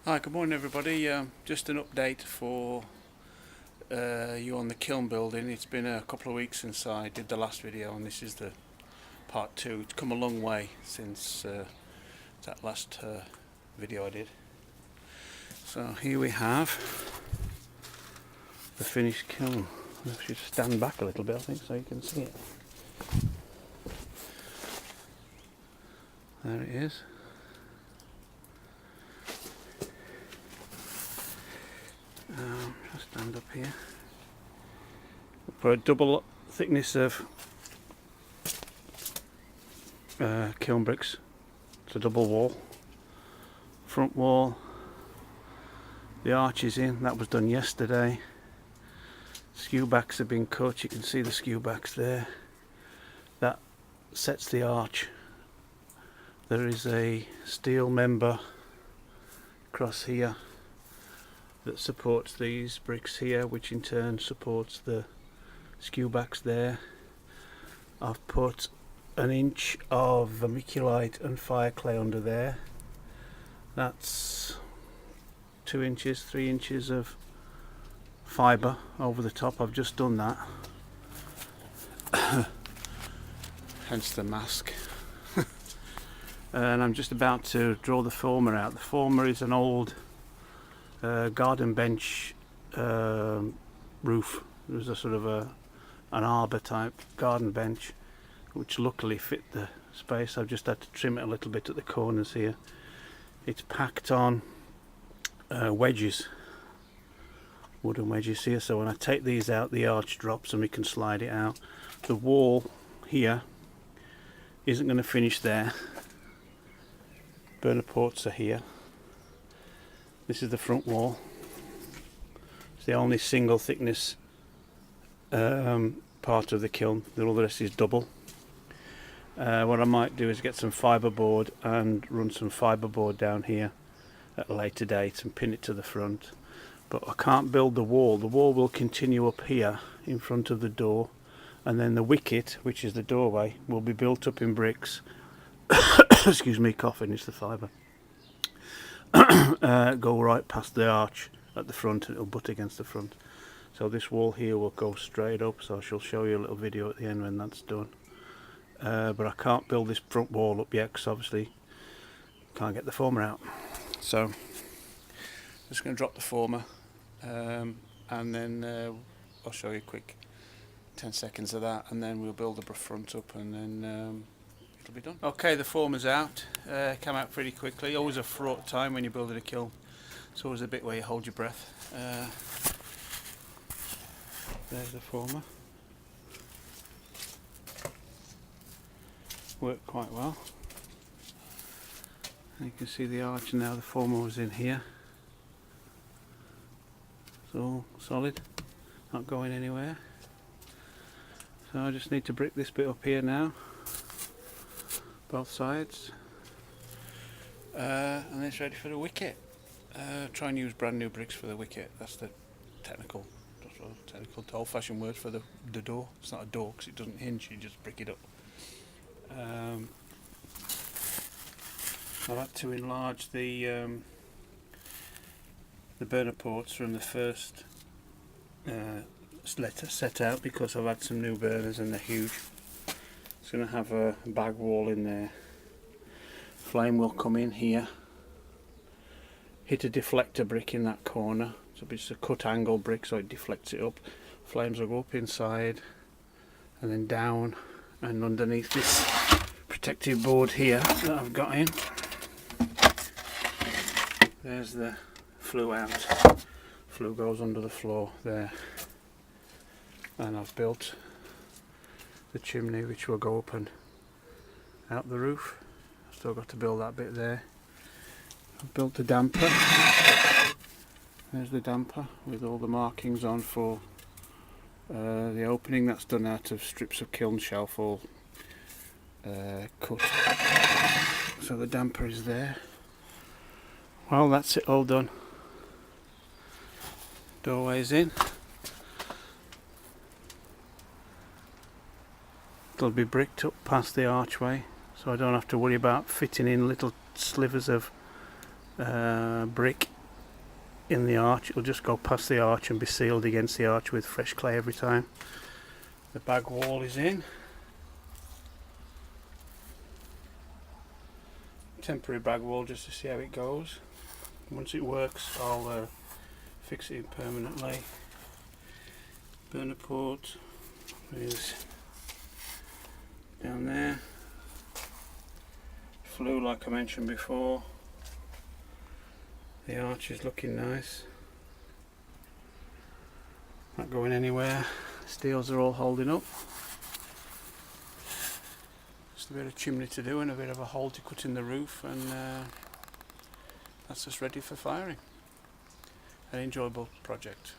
Hi, good morning everybody. Just an update for you on the kiln building. It's been a couple of weeks since I did the last video, and this is the part 2. It's come a long way since that last video I did. So here we have the finished kiln. I should stand back a little bit, I think, so you can see it. There it is. I'll stand up here. Put a double thickness of kiln bricks. It's a double wall. Front wall. The arch is in. That was done yesterday. Skew backs have been cut. You can see the skew backs there. That sets the arch. There is a steel member across here that supports these bricks here, which in turn supports the skew backs there. I've put an inch of vermiculite and fire clay under there. That's 2 inches, 3 inches of fibre over the top. I've just done that. Hence the mask. And I'm just about to draw the former out. The former is an old garden bench roof. It was a sort of an arbour type garden bench, which luckily fit the space. I've just had to trim it a little bit at the corners here. It's packed on wedges, wooden wedges here, so when I take these out the arch drops and we can slide it out. The wall here isn't going to finish there. Burner ports are here. This is the front wall. It's the only single thickness part of the kiln. All the rest is double. What I might do is get some fiberboard and run some fiberboard down here at a later date and pin it to the front. But I can't build the wall. The wall will continue up here in front of the door, and then the wicket, which is the doorway, will be built up in bricks. Excuse me, coughing, it's the fibre. Go right past the arch at the front, and it'll butt against the front. So this wall here will go straight up, so I shall show you a little video at the end when that's done. But I can't build this front wall up yet because obviously can't get the former out. So just going to drop the former, and then I'll show you a quick 10 seconds of that, and then we'll build the front up, and then it'll be done. Okay, the former's out. Came out pretty quickly. Always a fraught time when you're building a kiln. It's always a bit where you hold your breath. There's the former. Worked quite well. And you can see the arch, and now the former was in here. It's all solid, not going anywhere. So I just need to brick this bit up here now, both sides, and then it's ready for the wicket. Try and use brand new bricks for the wicket. That's the technical old-fashioned word for the door. It's not a door because it doesn't hinge, you just brick it up. I've had to enlarge the burner ports from the first set out because I've had some new burners and they're huge. It's going to have a bag wall in there. Flame will come in here, hit a deflector brick in that corner, so it's a cut angle brick so it deflects it up. Flames will go up inside and then down and underneath this protective board here that I've got in. There's the flue out. Flue goes under the floor there. And I've built the chimney which will go up and out the roof. Still got to build that bit there. I've built the damper. There's the damper with all the markings on for the opening. That's done out of strips of kiln shelf all cut. So the damper is there. Well, that's it all done. Doorway's in. It'll be bricked up past the archway, so I don't have to worry about fitting in little slivers of brick in the arch. It'll just go past the arch and be sealed against the arch with fresh clay every time. The bag wall is in. Temporary bag wall just to see how it goes. Once it works, I'll fix it in permanently. Burner port is down there. Flue, like I mentioned before. The arch is looking nice. Not going anywhere. Steels are all holding up. Just a bit of chimney to do and a bit of a hole to cut in the roof, and that's us ready for firing. An enjoyable project.